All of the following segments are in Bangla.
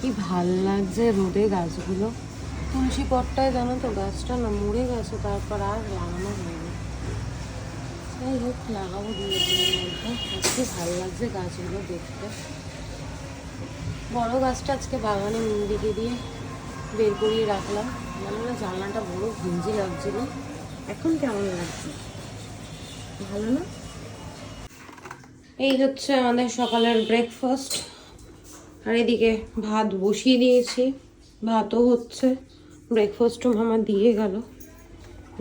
কি ভাল লাগছে রোদে গাছগুলো। তুলসী পটটায় জানো তো গাছটা না মরে গেছে, তারপর আর লাগানো হয়নি। যাই হোক লাগাবো দুই দিনের মধ্যে। আজকে ভালো লাগছে গাছগুলো দেখতে। বড় গাছটা আজকে বাগানে দিকে দিয়ে বের করিয়ে রাখলাম, মানে জানলাটা বড় ঘিঞ্জি লাগছিল। এখন কেমন লাগছে, ভালো না? এই হচ্ছে আমাদের সকালের ব্রেকফাস্ট। আর এদিকে ভাত বসিয়ে দিয়েছি, ভাতও হচ্ছে, ব্রেকফাস্টও মামা দিয়ে গেল।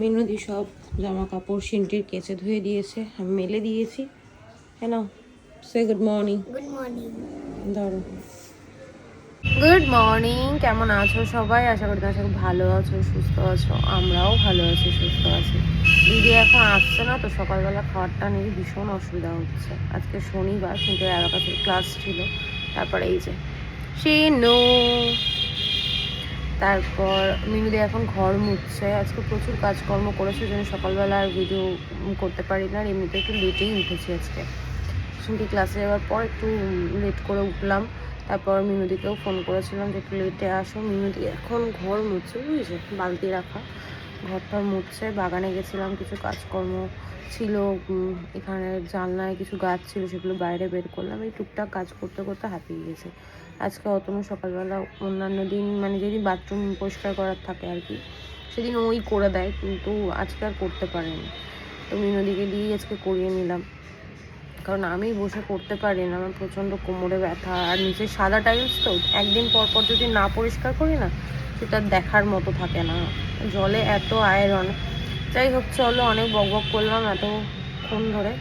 মিনুদি সব জামা কাপড় সিনটির কেচে ধুয়ে দিয়েছে, আমি মেলে দিয়েছি। হ্যাঁ না, সে গুড মর্নিং। Good morning. ধরো। গুড মর্নিং, কেমন আছো সবাই? আশা করি তোমার সবাই ভালো আছো, সুস্থ আছো। আমরাও ভালো আছি, সুস্থ আছি। দিদি এখন আসছে না তো, সকালবেলা খাবারটা নিয়ে ভীষণ অসুবিধা হচ্ছে। আজকে শনিবার, কিন্তু 11 ক্লাস ছিল। তারপরে এই যে শিনু, তারপর মিনুদি এখন ঘর মুছছে। আজকে প্রচুর কাজকর্ম করেছে, জন্য সকালবেলা আর ভিডিও করতে পারি না। আর এমনিতে একটু লেটেই উঠেছি আজকে। শুনকি ক্লাসে যাওয়ার পর একটু লেট করে উঠলাম। তারপর মিনুদিকেও ফোন করেছিলাম যে একটু লেটে আসো। মিনুদি এখন ঘর মুছছে, বুঝেছে, বালতি রাখা ঘরটা মুছছে। বাগানে গেছিলাম, কিছু কাজকর্ম ছিল, এখানে জানলায় কিছু গাছ ছিল, সেগুলো বাইরে বের করলাম। এই টুকটাক কাজ করতে করতে হাঁপিয়ে গেছে। আজকে অতনু সকালবেলা অন্যান্য দিন মানে যেদিন বাথরুম পরিষ্কার করার থাকে আর কি, সেদিন ওই করে দেয়, কিন্তু আজকে আর করতে পারেনি। তো মিনুদিকে দিয়েই আজকে করিয়ে নিলাম, কারণ আমি বসে করতে পারি না, আমার প্রচণ্ড কোমরে ব্যথা। আর নিচে সাদা টাইলস তো, একদিন পর পর যদি না পরিষ্কার করি না, সেটা দেখার মতো থাকে না। জলে এত আয়রন। যাই হোক, চলো, অনেক বক বক করলাম এতক্ষণ ধরে।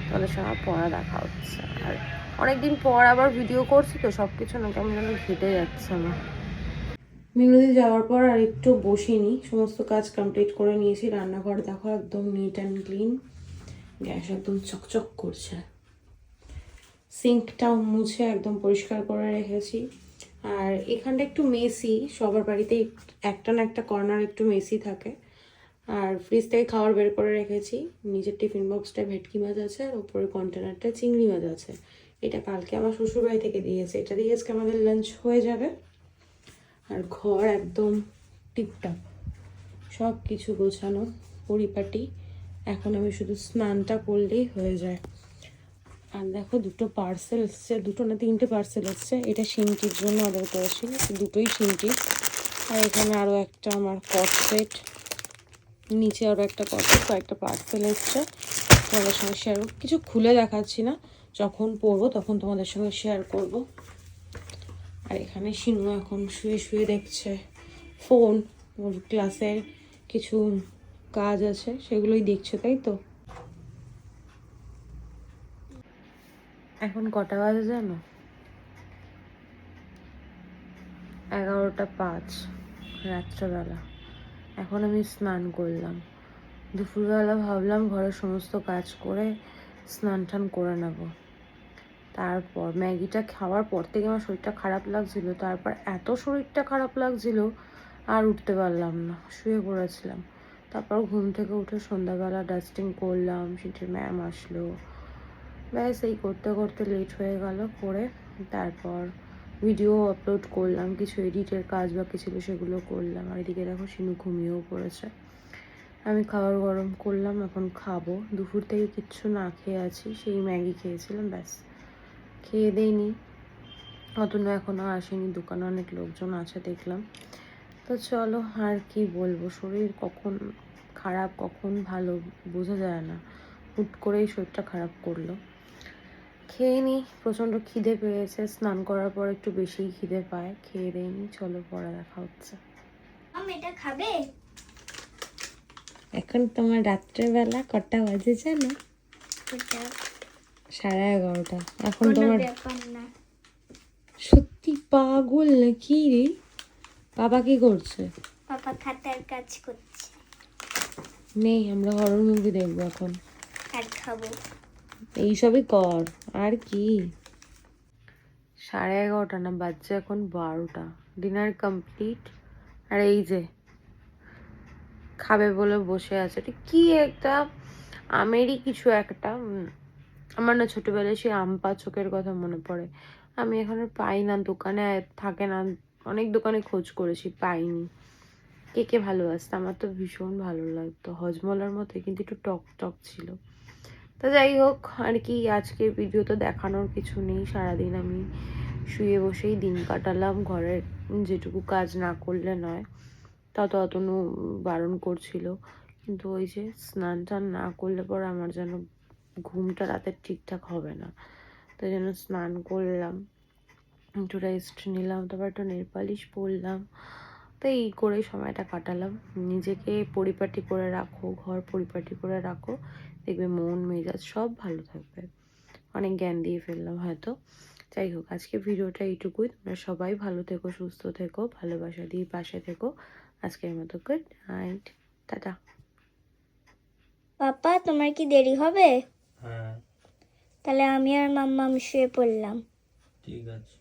তাদের সঙ্গে পড়া দেখা হচ্ছে। আর অনেকদিন পর আবার ভিডিও করছি তো, সব কিছু না কেমন যেন ঘেটে যাচ্ছে আমার। মিনুদি যাওয়ার পর আর একটু বসিনি, সমস্ত কাজ কমপ্লিট করে নিয়েছি। রান্নাঘর দেখো একদম নিট অ্যান্ড ক্লিন, গ্যাস একদম চকচক করছে। সিঙ্কটাও মুছে একদম পরিষ্কার করে রেখেছি। আর এখানটা একটু মেসি, সবার বাড়িতেই একটা না একটা কর্নার একটু মেসি থাকে। আর ফ্রিজ থেকে খাবার বের করে রেখেছি। নিচের টিফিন বক্সটায় ভেটকি মাছ আছে, আর উপরের কন্টেনারটায় চিংড়ি মাছ আছে। এটা কালকে আমার শ্বশুরবাড়ি থেকে দিয়েছে, এটা দিয়ে আজকে আমাদের লাঞ্চ হয়ে যাবে। আর ঘর একদম টিপটপ, সব কিছু গোছানো পরিপাটি। এখন আমি শুধু স্নানটা করলেই হয়ে যায়। আর দেখো দুটো পার্সেল এসছে, দুটো না তিনটে পার্সেল এসছে। এটা সিনটির জন্য অর্ডার করেছি, দুটোই সিনটি। আর এখানে আরও একটা আমার কট সেট, নিচে আরও একটা কট সেট, কয়েকটা পার্সেল এসছে। তোমাদের সঙ্গে শেয়ার, কিছু খুলে দেখাচ্ছি না, যখন পড়বো তখন তোমাদের সঙ্গে শেয়ার করব। আর এখানে সিনু এখন শুয়ে শুয়ে দেখছে ফোন, ওর ক্লাসের কিছু কাজ আছে সেগুলোই দেখছে, তাই তো। এখন কটা বাজে জানো? 11:05 রাত্রেবেলা। এখন আমি স্নান করলাম। দুপুরবেলা ভাবলাম ঘরের সমস্ত কাজ করে স্নান টান করে নেব। তারপর ম্যাগিটা খাওয়ার পর থেকে আমার শরীরটা খারাপ লাগছিল। তারপর এত শরীরটা খারাপ লাগছিল আর উঠতে পারলাম না, শুয়ে পড়েছিলাম। তারপর ঘুম থেকে উঠে সন্ধ্যাবেলা ডাস্টিং করলাম, সেটির ম্যাম আসলো, ব্যাস এই করতে করতে লেট হয়ে গেল। করে তারপর ভিডিও আপলোড করলাম, কিছু এডিটের কাজ বাকি ছিল সেগুলো করলাম। আর এদিকে দেখো সিনু ঘুমিয়েও পড়েছে। আমি খাবার গরম করলাম, এখন খাবো। দুপুর থেকে কিচ্ছু না খেয়ে আছি, সেই ম্যাগি খেয়েছিলাম, ব্যাস খেয়ে দেয়নি। অতনু এখনও আসেনি, দোকানে অনেক লোকজন আছে দেখলাম। তো চলো, আর কি বলবো, শরীর কখন খারাপ কখন ভালো বোঝা যায় না, হুট করেই শরীরটা খারাপ করলো। খেয়ে নিই, প্রচণ্ড খিদে পেয়েছে, স্নান করার পর একটু বেশিই খিদে পায়। খেয়ে দেয়নি, চলো পরে দেখা হচ্ছে। এটা খাবে? এখন তোমার রাত্রেবেলা কটা বাজে জানো? 11:30। এখন তোমার ব্যাপার না। সত্যি পাগল নাকি রে? বাবা কি করছে? পাপা খাতার কাজ করছে। নেই, আমরা হরর মুভি দেখবো এখন, আর খাবো। এইসবই কর আর কি। 11:30 না, বাজছে এখন 12টা। Dinner complete. আর এই যে খাবে বলে বসে আছে, এটা কি একটা আমেরই কিছু একটা। আমার না ছোটবেলায় সেই আম পাচকের কথা মনে পড়ে। আমি এখন আর পাই না, দোকানে থাকে না, অনেক দোকানে খোঁজ করেছি, পাইনি। কে কে ভালোবাসতো, আমার তো ভীষণ ভালো লাগতো, হজমলার মতো কিন্তু একটু টক টক ছিল। তো যাই হোক আর কি, আজকের ভিডিও তো দেখানোর কিছু নেই। সারাদিন আমি শুয়ে বসেই দিন কাটালাম, ঘরের যেটুকু কাজ না করলে নয়, তা তো অতনু বারণ করছিল, কিন্তু ওই যে স্নান টান না করলে পর আমার যেন ঘুমটা রাতে ঠিকঠাক হবে না। তাই জন্য স্নান করলাম, একটু রেস্ট নিলাম, তারপর একটু নেল পালিশ পরলাম। তো এই করেই সময়টা কাটালাম। নিজেকে পরিপাটি করে রাখো, ঘর পরিপাটি করে রাখো, দেখবে মন মেজাজ সব ভালো থাকবে। অনেক জ্ঞান দিয়ে ফেললাম হয়তো। যাই হোক, আজকে ভিডিওটা এইটুকুই। তোমরা সবাই ভালো থেকো, সুস্থ থেকো, ভালোবাসা দিয়ে পাশে থেকো। আজকের মতো গুড নাইট, টাটা। পাপা তোমার কি দেরি হবে? হ্যাঁ তাহলে আমি আর মাম্মা শুয়ে পড়লাম। ঠিক আছে।